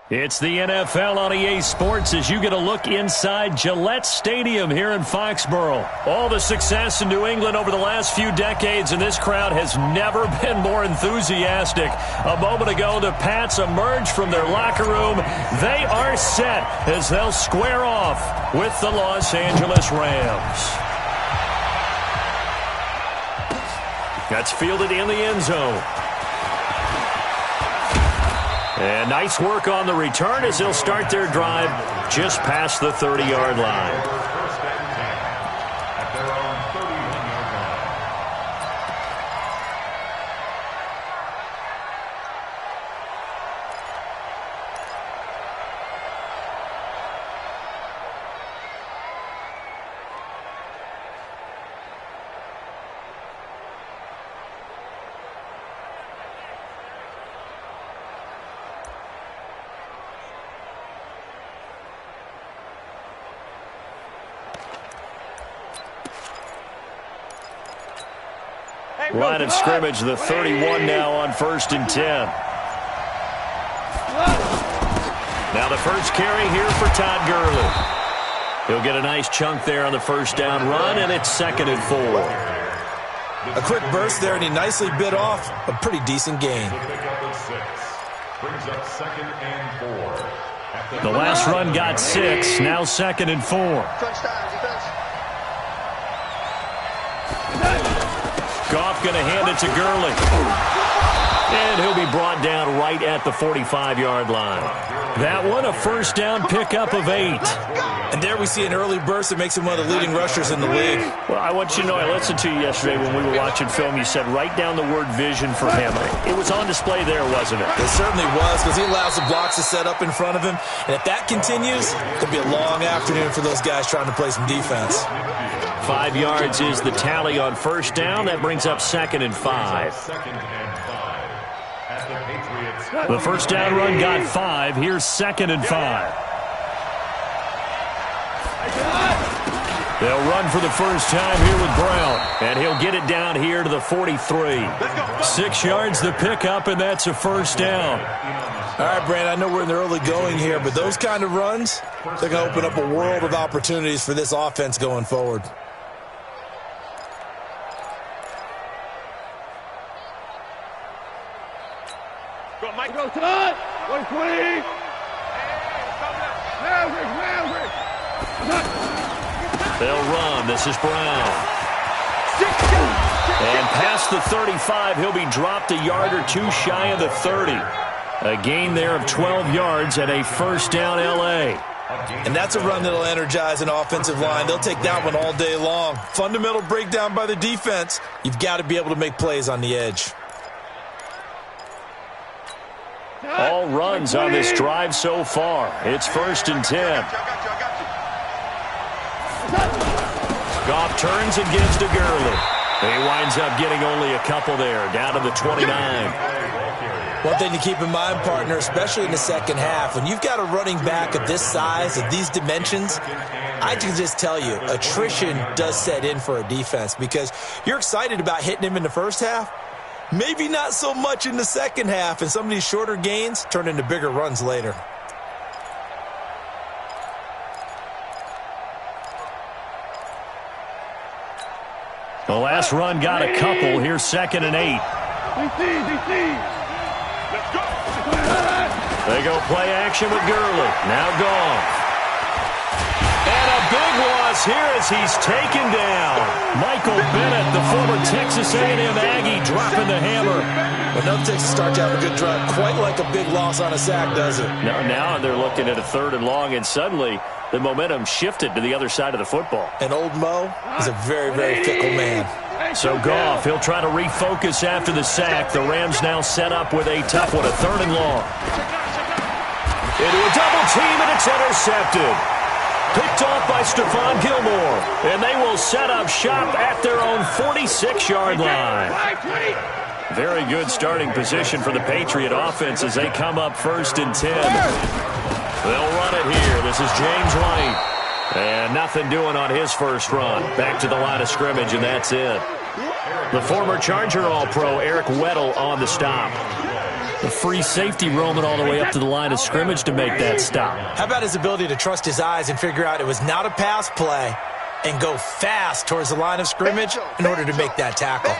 It's the NFL on EA Sports as you get a look inside Gillette Stadium here in Foxborough. All the success in New England over the last few decades, and this crowd has never been more enthusiastic. A moment ago, the Pats emerged from their locker room. They are set as they'll square off with the Los Angeles Rams. That's fielded in the end zone. And nice work on the return as they'll start their drive just past the 30-yard line. Line of scrimmage, the 31 now on 1st and 10. Now the first carry here for Todd Gurley. He'll get a nice chunk there on the first down run, and it's 2nd and 4. A quick burst there, and he nicely bit off a pretty decent gain. The last run got 6, now 2nd and 4. Goff going to hand it to Gurley. And he'll be brought down right at the 45-yard line. That one, a first down pickup of 8. And there we see an early burst that makes him one of the leading rushers in the league. Well, I want you to know, I listened to you yesterday when we were watching film. You said write down the word vision for him. It was on display there, wasn't it? It certainly was, because he allows the blocks to set up in front of him. And if that continues, it'll be a long afternoon for those guys trying to play some defense. 5 yards is the tally on first down. That brings up 2nd and 5. The first down run got 5. Here's 2nd and 5. They'll run for the first time here with Brown. And he'll get it down here to the 43. 6 yards the pickup, and that's a first down. All right, Brand, I know we're in the early going here, but those kind of runs, they're going to open up a world of opportunities for this offense going forward. Mike, go, Todd! 120! They'll run. This is Brown. And past the 35, he'll be dropped a yard or 2 shy of the 30. A gain there of 12 yards and a first down L.A. And that's a run that'll energize an offensive line. They'll take that one all day long. Fundamental breakdown by the defense. You've got to be able to make plays on the edge. All runs on this drive so far. It's 1st and 10. Goff turns and gives to Gurley. He winds up getting only a couple there, down to the 29. One thing to keep in mind, partner, especially in the second half, when you've got a running back of this size, of these dimensions, I can just tell you, attrition does set in for a defense because you're excited about hitting him in the first half. Maybe not so much in the second half, and some of these shorter gains turn into bigger runs later. The last run got a couple. Here's 2nd and 8. They go play action with Gurley. Now Goff. And a big loss here as he's taken down. Michael Bennett, the former Texas A&M Aggie, dropping the hammer. Another Texas start to have a good drive. Quite like a big loss on a sack, does it? Now they're looking at a 3rd and long, and suddenly the momentum shifted to the other side of the football. And old Mo is a very, very fickle man. So Goff, he'll try to refocus after the sack. The Rams now set up with a tough one, a 3rd and long. Into a double team, and it's intercepted. Picked off by Stephon Gilmore. And they will set up shop at their own 46-yard line. Very good starting position for the Patriot offense as they come up 1st and 10. They'll run it here. This is James White. And nothing doing on his first run. Back to the line of scrimmage, and that's it. The former Charger All-Pro Eric Weddle on the stop. The free safety roaming all the way up to the line of scrimmage to make that stop. How about his ability to trust his eyes and figure out it was not a pass play and go fast towards the line of scrimmage in order to make that tackle.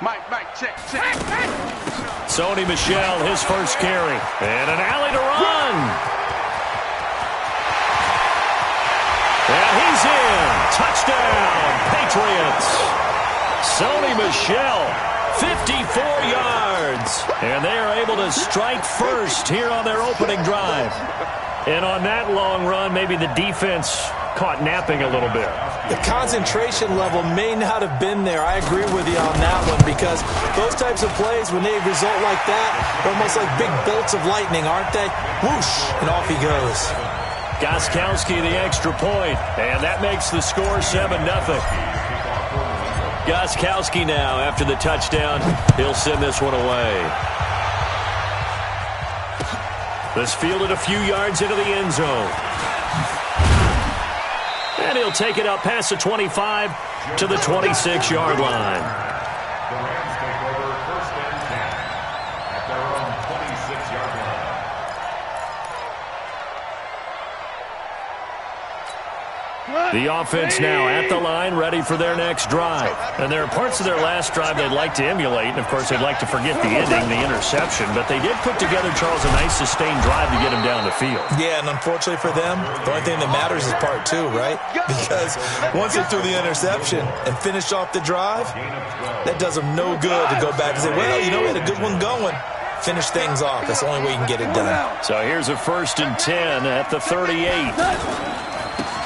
Mike, check. Sony Michel, his first carry. And an alley to run. And he's in. Touchdown, Patriots. Sony Michel, 54 yards. And they are able to strike first here on their opening drive. And on that long run, maybe the defense caught napping a little bit. The concentration level may not have been there. I agree with you on that one, because those types of plays, when they result like that, they're almost like big bolts of lightning, aren't they? Whoosh, and off he goes. Gostkowski the extra point, and that makes the score 7-0. Gostkowski now, after the touchdown, he'll send this one away. This fielded a few yards into the end zone. And he'll take it up past the 25 to the 26-yard line. The Rams take over 1st and 10 at their own 26-yard line. The offense now at the line, ready for their next drive. And there are parts of their last drive they'd like to emulate. And, of course, they'd like to forget the ending, the interception. But they did put together, Charles, a nice sustained drive to get him down the field. Yeah, and unfortunately for them, the only thing that matters is part 2, right? Because once they threw the interception and finished off the drive, that does them no good to go back and say, well, you know, we had a good one going. Finish things off. That's the only way you can get it done. So here's a 1st and 10 at the 38.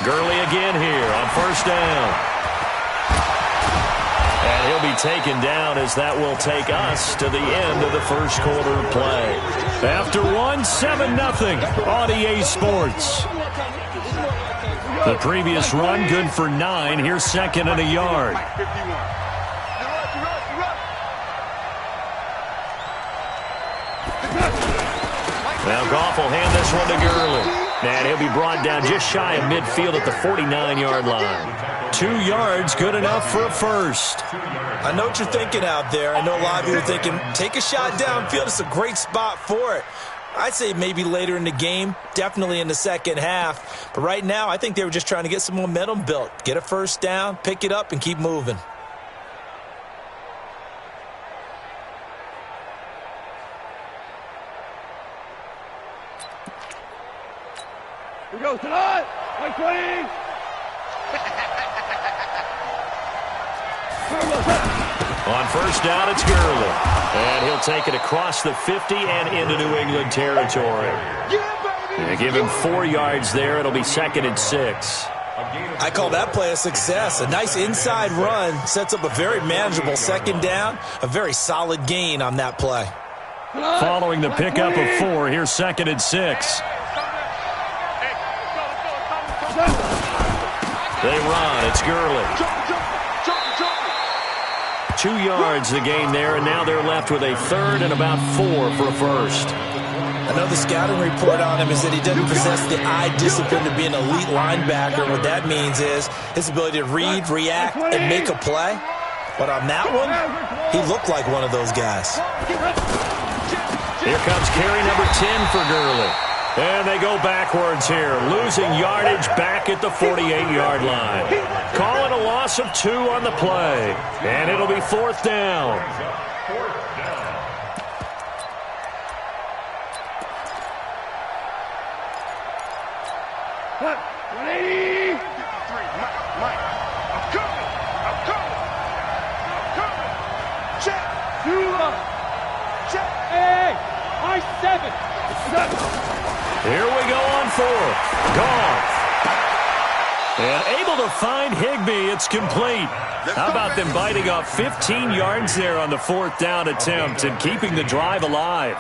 Gurley again here on 1st down. And he'll be taken down as that will take us to the end of the first quarter play. After 7-0 on EA Sports. The previous run good for 9. Here's 2nd and a yard. Now Goff will hand this one to Gurley. And he'll be brought down just shy of midfield at the 49-yard line. 2 yards, good enough for a first. I know what you're thinking out there. I know a lot of you are thinking, take a shot downfield. It's a great spot for it. I'd say maybe later in the game, definitely in the second half. But right now, I think they were just trying to get some momentum built. Get a first down, pick it up, and keep moving. Here goes tonight. Mike 20. On 1st down, it's Gurley. And he'll take it across the 50 and into New England territory. Yeah, give him 4 yards there. It'll be 2nd and 6. I call that play a success. A nice inside run sets up a very manageable 2nd down. A very solid gain on that play. Following the pickup of 4, here's 2nd and 6. They run. It's Gurley. 2 yards the gain there, and now they're left with a 3rd and about 4 for a first. I know the scouting report on him is that he doesn't possess the eye discipline to be an elite linebacker. What that means is his ability to read, react, and make a play. But on that one, he looked like one of those guys. Here comes carry number 10 for Gurley. And they go backwards here, losing yardage back at the 48-yard line. Calling a loss of 2 on the play. And it'll be 4th down. Mike, I'm coming. Check. Check. Hey, I-7. Here we go on 4th. Goff. And able to find Higbee. It's complete. How about them biting off 15 yards there on the 4th down attempt and keeping the drive alive?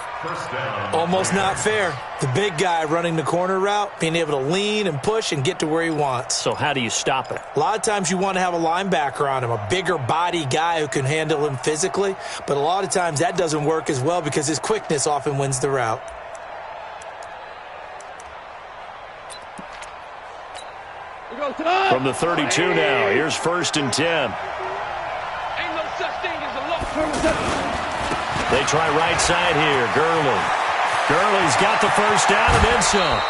Almost not fair. The big guy running the corner route, being able to lean and push and get to where he wants. So how do you stop it? A lot of times you want to have a linebacker on him, a bigger body guy who can handle him physically. But a lot of times that doesn't work as well because his quickness often wins the route. From the 32 now, here's 1st and 10. Ain't no such thing They try right side here. Gurley's got the first down and then some.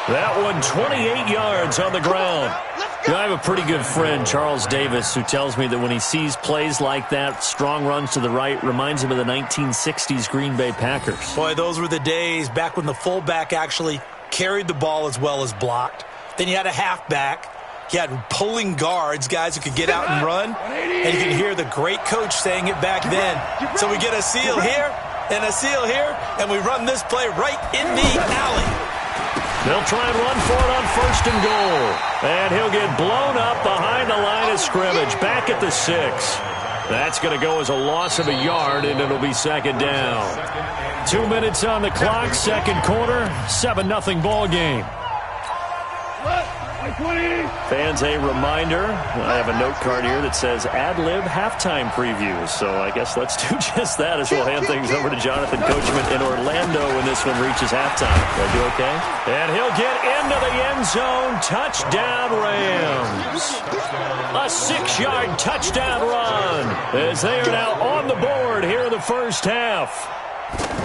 That one 28 yards on the ground. You know, I have a pretty good friend, Charles Davis, who tells me that when he sees plays like that, strong runs to the right, reminds him of the 1960s Green Bay Packers. Boy, those were the days back when the fullback actually carried the ball as well as blocked. Then you had a halfback. You had pulling guards, guys who could get out and run. And you could hear the great coach saying it back then. So we get a seal here and a seal here, and we run this play right in the alley. They'll try and run for it on 1st and goal. And he'll get blown up behind the line of scrimmage, back at the 6. That's going to go as a loss of a yard, and it'll be 2nd down. 2 minutes on the clock, 2nd quarter, 7-0 ball game. Fans, a reminder, I have a note card here that says ad-lib halftime preview. So I guess let's do just that as we'll hand things over to Jonathan Coachman in Orlando when this one reaches halftime. Did I do okay? And he'll get into the end zone. Touchdown, Rams. A 6-yard touchdown run as they are now on the board here in the first half.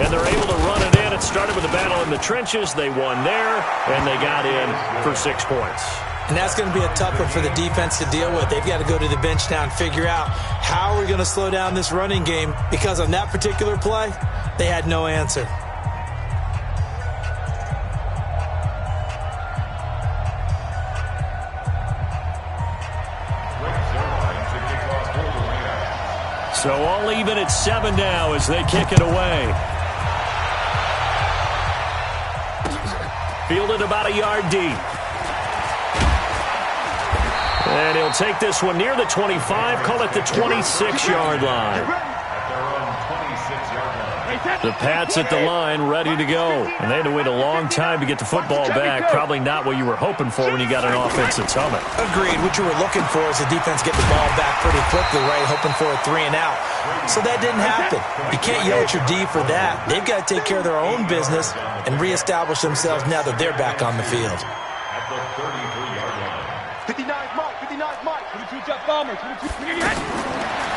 And they're able to run it in. It started with a battle in the trenches. They won there, and they got in for 6 points. And that's going to be a tough one for the defense to deal with. They've got to go to the bench now and figure out how we're going to slow down this running game, because on that particular play, they had no answer. So all even at 7 now as they kick it away. Fielded about a yard deep. And he'll take this one near the 25, call it the 26-yard line. The Pats at the line, ready to go. And they had to wait a long time to get the football back. Probably not what you were hoping for when you got an offense that's humming. Agreed. What you were looking for is the defense get the ball back pretty quickly, right? Hoping for a 3 and out. So that didn't happen. You can't yell at your D for that. They've got to take care of their own business and reestablish themselves now that they're back on the field. At the 33-yard line. 59 mark, 59 mark. 22 Jet Bombers. 22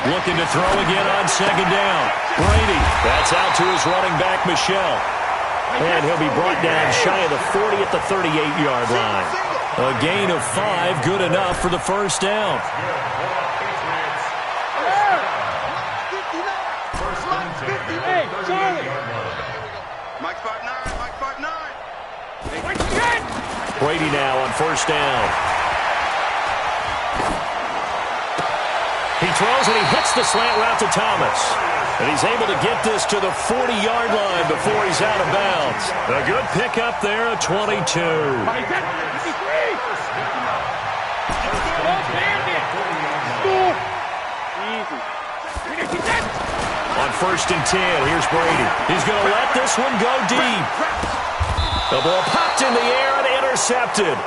Looking to throw again on 2nd down. Brady, that's out to his running back, Michelle. And he'll be brought down shy of the 40 at the 38-yard line. A gain of 5, good enough for the first down. Hey, Charlie. Mike 5'9", Mike 5'9". Brady now on 1st down. He throws and he hits the slant route to Thomas. And he's able to get this to the 40-yard line before he's out of bounds. A good pickup there at 22. On 1st and 10, here's Brady. He's going to let this one go deep. The ball popped in the air and intercepted.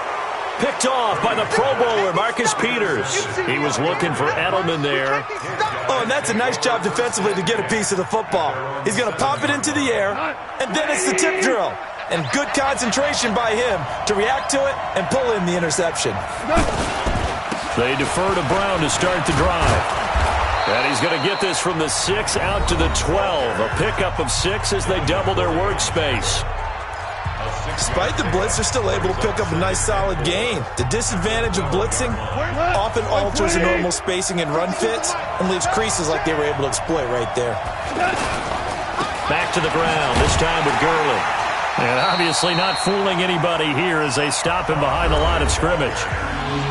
Picked off by the Pro Bowler, Marcus Peters. He was looking for Edelman there. Oh, and that's a nice job defensively to get a piece of the football. He's going to pop it into the air, and then it's the tip drill. And good concentration by him to react to it and pull in the interception. They defer to Brown to start the drive. And he's going to get this from the 6 out to the 12. A pickup of 6 as they double their workspace. Despite the blitz, they're still able to pick up a nice solid gain. The disadvantage of blitzing often alters the normal spacing and run fits and leaves creases like they were able to exploit right there. Back to the ground, this time with Gurley. And obviously not fooling anybody here as they stop him behind the line of scrimmage.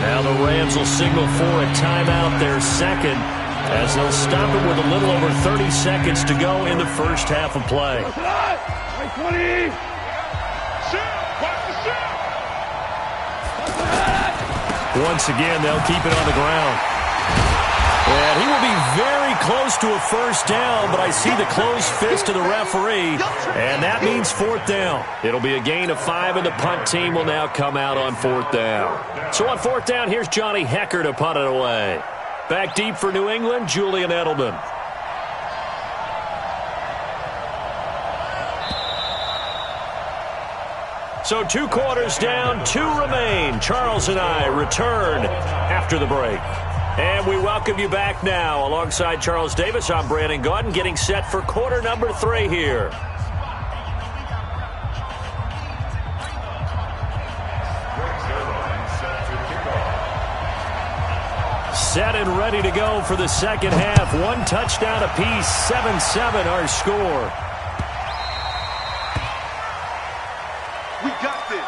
Now the Rams will signal for a timeout, their 2nd, as they'll stop it with a little over 30 seconds to go in the first half of play. 20. Once again, they'll keep it on the ground. And he will be very close to a first down, but I see the closed fist of the referee, and that means 4th down. It'll be a gain of 5, and the punt team will now come out on 4th down. So on 4th down, here's Johnny Hecker to punt it away. Back deep for New England, Julian Edelman. So 2 quarters down, 2 remain. Charles and I return after the break. And we welcome you back now. Alongside Charles Davis, I'm Brandon Gaudin, getting set for quarter number 3 here. Set and ready to go for the second half. One touchdown apiece, 7-7 our score. We got this.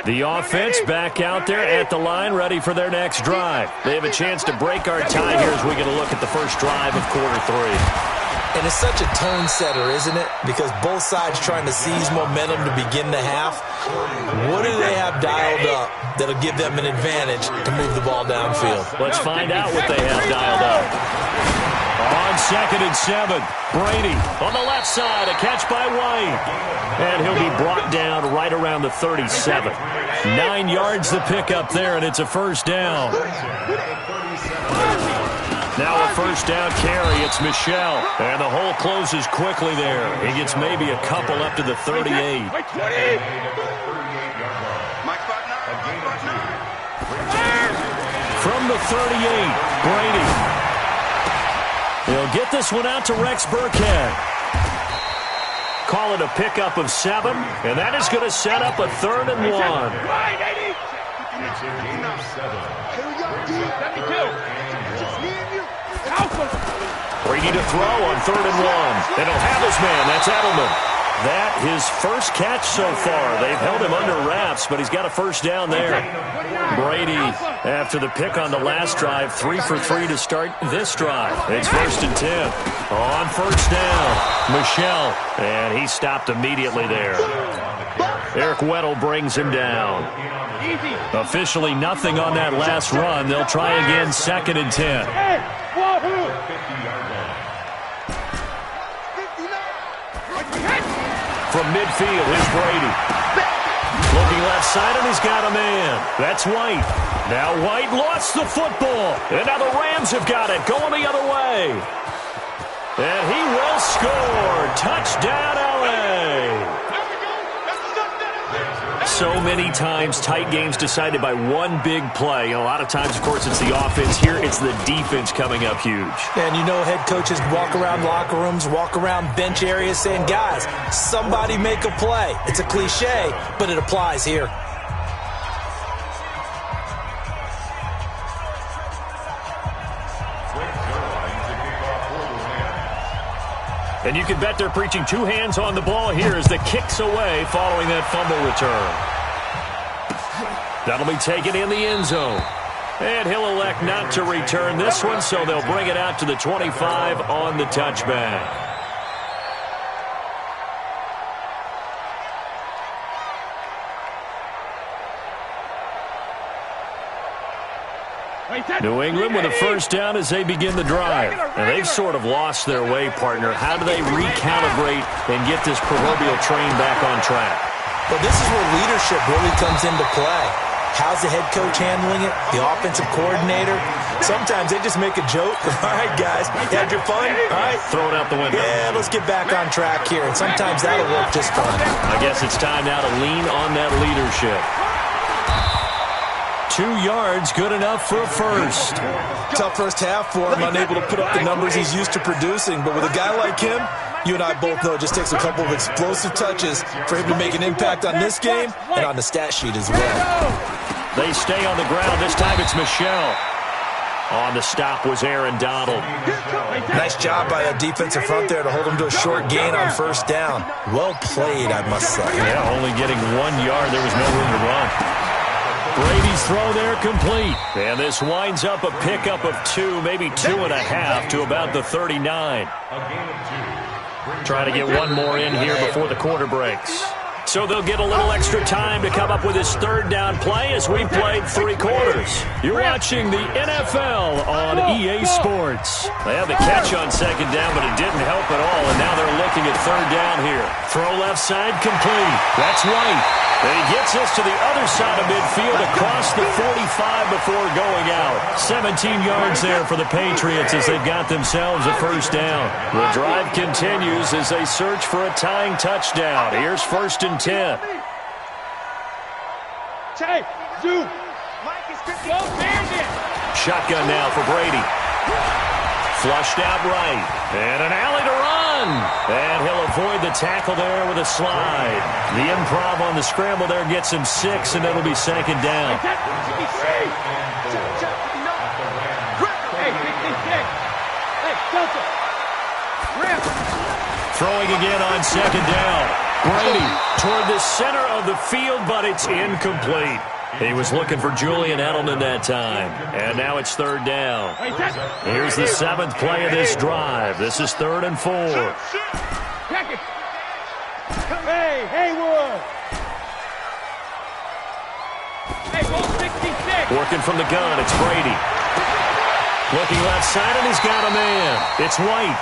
The offense back out there at the line, ready for their next drive. They have a chance to break our tie here as we get a look at the first drive of quarter 3. And it's such a tone setter, isn't it? Because both sides trying to seize momentum to begin the half. What do they have dialed up that'll give them an advantage to move the ball downfield? Let's find out what they have dialed up. On 2nd and 7, Brady on the left side, a catch by White. And he'll be brought down right around the 37. 9 yards to pick up there, and it's a first down. Now a first down carry. It's Michel. And the hole closes quickly there. He gets maybe a couple up to the 38. From the 38, Brady. He'll get this one out to Rex Burkhead. Call it a pickup of 7, and that is going to set up a 3rd and 1. Brady to throw on 3rd and 1. And he'll have his man. That's Edelman. That his first catch so far. They've held him under wraps, but he's got a first down there. Brady, after the pick on the last drive, 3 for 3 to start this drive. It's 1st and 10. On first down, Michel. And he stopped immediately there. Eric Weddle brings him down. Officially nothing on that last run. They'll try again, 2nd and 10. From midfield, here's Brady. Looking left side, and he's got a man. That's White. Now White lost the football. And now the Rams have got it, going the other way. And he will score. Touchdown, L.A. So many times, tight games decided by one big play. And a lot of times, of course, it's the offense. Here, it's the defense coming up huge. And you know head coaches walk around locker rooms, walk around bench areas saying, guys, somebody make a play. It's a cliche, but it applies here. And you can bet they're preaching 2 hands on the ball here as the kick's away following that fumble return. That'll be taken in the end zone. And he'll elect not to return this one, so they'll bring it out to the 25 on the touchback. New England with a first down as they begin the drive. And they've sort of lost their way, partner. How do they recalibrate and get this proverbial train back on track? Well, this is where leadership really comes into play. How's the head coach handling it? The offensive coordinator? Sometimes they just make a joke. All right, guys, you had your fun? All right. Throw it out the window. Yeah, let's get back on track here. And sometimes that'll work just fine. I guess it's time now to lean on that leadership. 2 yards, good enough for a first. Tough first half for him, unable to put up the numbers he's used to producing. But with a guy like him, you and I both know it just takes a couple of explosive touches for him to make an impact on this game and on the stat sheet as well. They stay on the ground. This time it's Michel. On the stop was Aaron Donald. Nice job by that defensive front there to hold him to a short gain on first down. Well played, I must say. Yeah, only getting 1 yard. There was no room to run. Brady's throw there complete. And this winds up a pickup of 2, maybe 2.5 to about the 39. Try to get one more in here before the quarter breaks. So they'll get a little extra time to come up with his third down play as we played 3 quarters. You're watching the NFL on EA Sports. They had the catch on second down, but it didn't help at all, and now they're looking at third down here. Throw left side complete. That's White. And he gets us to the other side of midfield across the 45 before going out. 17 yards there for the Patriots as they've got themselves a first down. The drive continues as they search for a tying touchdown. Here's 1st and 10. Shotgun now for Brady. Flushed out right. And an alley to run. And he'll avoid the tackle there with a slide. The improv on the scramble there gets him 6, and it'll be 2nd down. Throwing again on 2nd down. Brady toward the center of the field, but it's incomplete. He was looking for Julian Edelman that time. And now it's 3rd down. Here's the 7th play of this drive. This is 3rd and 4. Hey, Haywood! Hey, ball 66! Working from the gun, it's Brady. Looking left side, and he's got a man. It's White.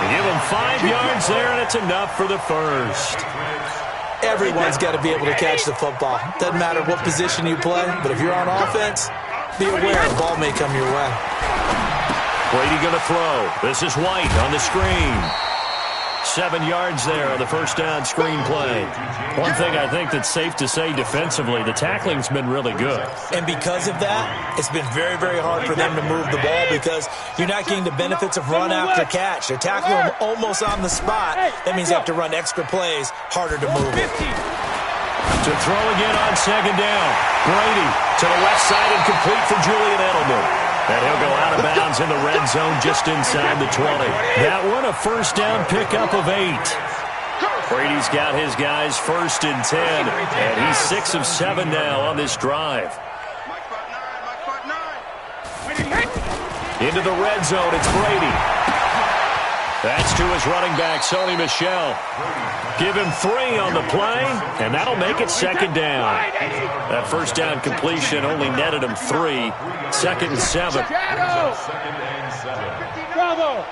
They give him 5 yards there, and it's enough for the first. Everyone's got to be able to catch the football. Doesn't matter what position you play, but if you're on offense, be aware the ball may come your way. Brady going to throw. This is White on the screen. 7 yards there on the first down screen play. One thing I think that's safe to say defensively, the tackling's been really good. And because of that, it's been very, very hard for them to move the ball because you're not getting the benefits of run after catch. They're tackling them almost on the spot. That means they have to run extra plays, harder to move it. To throw again on 2nd down. Brady to the left side and complete for Julian Edelman. And he'll go out of bounds in the red zone just inside the 20. That one a first down pickup of 8. Brady's got his guys 1st and 10. And he's 6 of 7 now on this drive. Into the red zone, it's Brady. That's to his running back, Sony Michel. Give him 3 on the play, and that'll make it 2nd down. That first down completion only netted him 3. 2nd and 7. Bravo!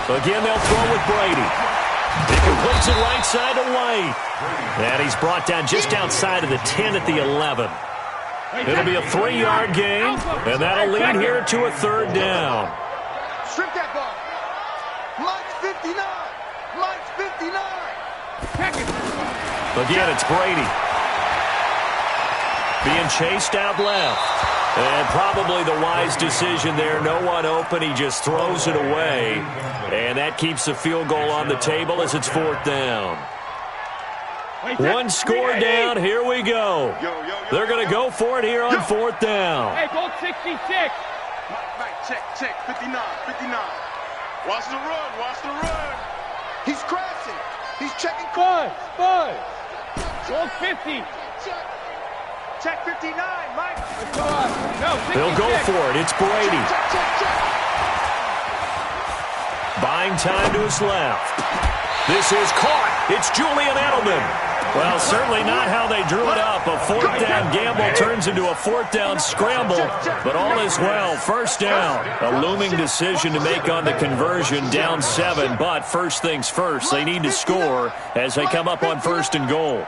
Again, they'll throw with Brady. He completes it right side to White. And he's brought down just outside of the 10 at the 11. It'll be a 3-yard gain, and that'll lead here to a 3rd down. Strip that ball. Mike's 59. Mike's 59. Again, it's Brady. Being chased out left. And probably the wise decision there. No one open. He just throws it away. And that keeps the field goal on the table as it's 4th down. 1 score down. Here we go. They're going to go for it here on 4th down. Hey, ball 66. Mike, check, 59. Watch the run. He's crashing. He's checking. Buzz. Ball 50. Check 59, Mike. No, 66. They'll go for it. It's Brady. Buying time to his left. This is caught. It's Julian Edelman. Well, certainly not how they drew it up. A 4th down gamble turns into a 4th down scramble, but all is well. 1st down. A looming decision to make on the conversion, down 7, but first things first, they need to score as they come up on 1st and goal.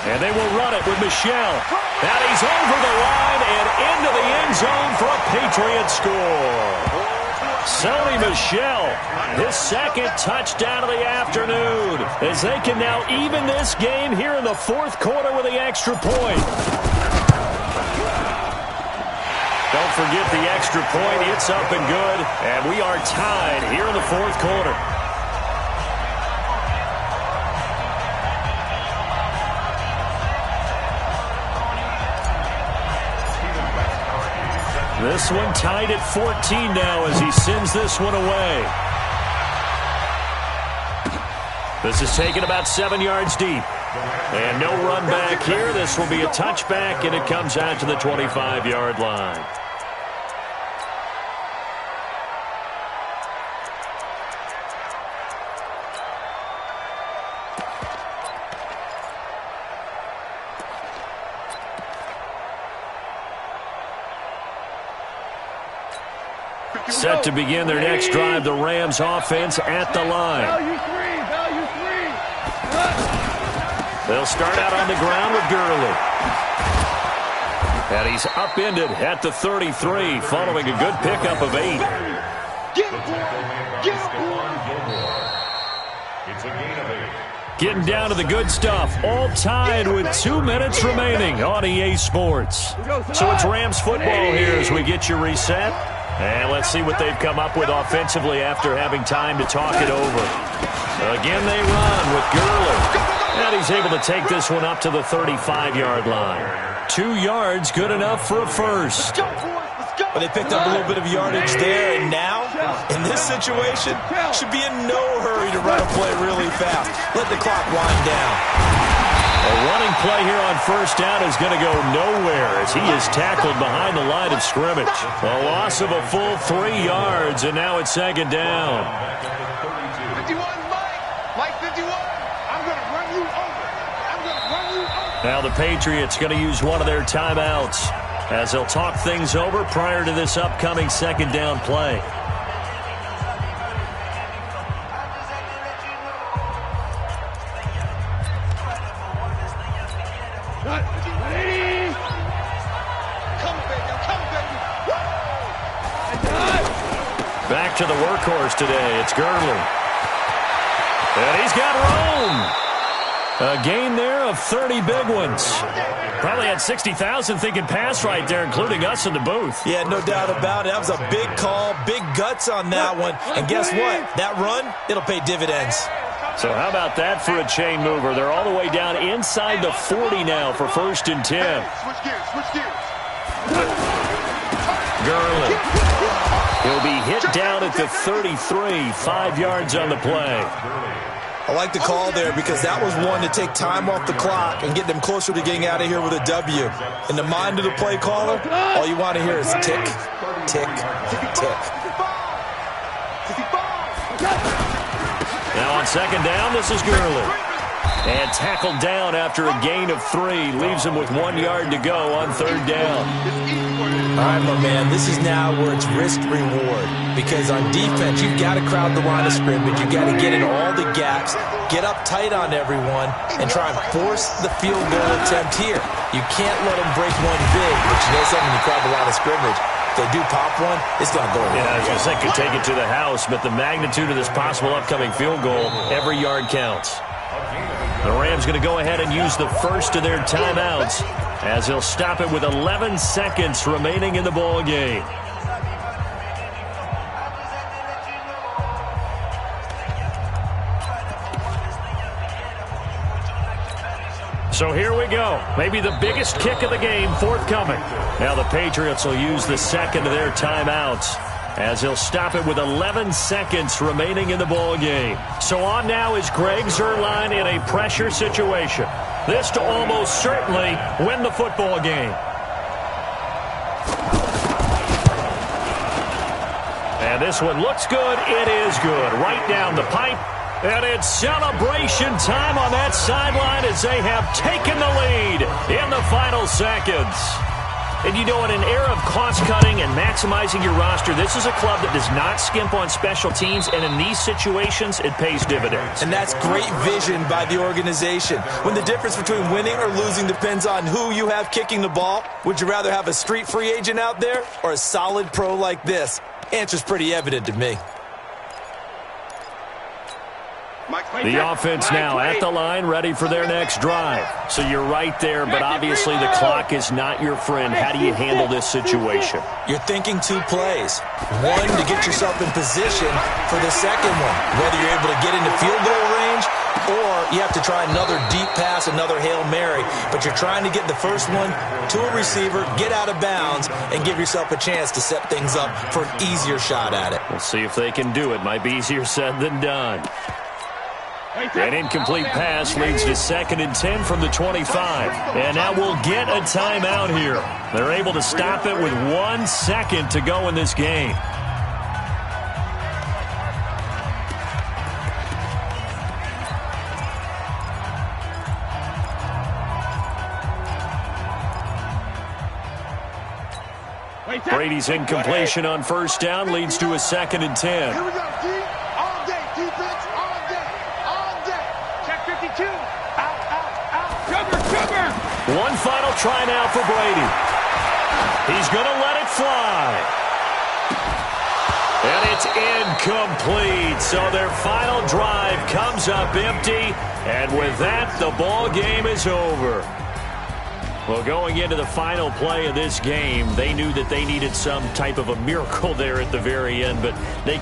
And they will run it with Michel. And he's over the line and into the end zone for a Patriot score. Sony Michel, his 2nd touchdown of the afternoon, as they can now even this game here in the 4th quarter with the extra point. Don't forget the extra point. It's up and good, and we are tied here in the 4th quarter. This one tied at 14 now as he sends this one away. This is taken about 7 yards deep. And no run back here. This will be a touchback, and it comes out to the 25-yard line. Set to begin their next drive, the Rams offense at the line. Value three. They'll start out on the ground with Gurley. And he's upended at the 33, following a good pickup of 8. It's a gain of 8. Getting down to the good stuff, all tied with 2 minutes remaining on EA Sports. So it's Rams football here as we get you reset. And let's see what they've come up with offensively after having time to talk it over. Again, they run with Gurley. And he's able to take this one up to the 35-yard line. 2 yards, good enough for a first. Well, they picked up a little bit of yardage there, and now, in this situation, should be in no hurry to run a play really fast. Let the clock wind down. A running play here on first down is going to go nowhere as he is tackled behind the line of scrimmage. A loss of a full 3 yards, and now it's second down. 51, Mike 51. I'm going to run you over. Now the Patriots going to use one of their timeouts as they'll talk things over prior to this upcoming second down play. Back to the workhorse today. It's Gurley. And he's got room. A gain there of 30 big ones. Probably had 60,000 thinking pass right there, including us in the booth. Yeah, no doubt about it. That was a big call, big guts on that one. And guess what? That run, it'll pay dividends. So how about that for a chain mover? They're all the way down inside the 40 now for 1st and 10. Switch gears. Gurley. He'll be hit down at the 33, 5 yards on the play. I like the call there because that was one to take time off the clock and get them closer to getting out of here with a W. In the mind of the play caller, all you want to hear is tick, tick, tick. Now on second down, this is Gurley. And tackled down after a gain of 3. Leaves him with 1 yard to go on third down. All right, my man, this is now where it's risk-reward. Because on defense, you've got to crowd the line of scrimmage. You've got to get in all the gaps, get up tight on everyone, and try and force the field goal attempt here. You can't let them break one big, but you know something, you crowd the line of scrimmage. If they do pop one, it's going to go away. Yeah, I was going to say, could take it to the house, but the magnitude of this possible upcoming field goal, every yard counts. The Rams going to go ahead and use the first of their timeouts as they'll stop it with 11 seconds remaining in the ball game. So here we go. Maybe the biggest kick of the game forthcoming. Now the Patriots will use the second of their timeouts as they'll stop it with 11 seconds remaining in the ball game. So on now is Greg Zuerlein in a pressure situation. This to almost certainly win the football game. And this one looks good. It is good. Right down the pipe. And it's celebration time on that sideline as they have taken the lead in the final seconds. And you know, in an era of cost-cutting and maximizing your roster, this is a club that does not skimp on special teams, and in these situations, it pays dividends. And that's great vision by the organization. When the difference between winning or losing depends on who you have kicking the ball, would you rather have a street free agent out there or a solid pro like this? Answer's pretty evident to me. The offense now at the line, ready for their next drive. So you're right there, but obviously the clock is not your friend. How do you handle this situation? You're thinking 2 plays. One, to get yourself in position for the second one, whether you're able to get into field goal range or you have to try another deep pass, another Hail Mary. But you're trying to get the first one to a receiver, get out of bounds, and give yourself a chance to set things up for an easier shot at it. We'll see if they can do it. Might be easier said than done. An incomplete pass leads to 2nd and 10 from the 25. And now we'll get a timeout here. They're able to stop it with 1 second to go in this game. Brady's incompletion on first down leads to a 2nd and 10. Here we go, D. All day, defense, all day, all day. Check 52. Out. Sugar. One final try now for Brady. He's going to let it fly. And it's incomplete. So their final drive comes up empty. And with that, the ball game is over. Well, going into the final play of this game, they knew that they needed some type of a miracle there at the very end, but they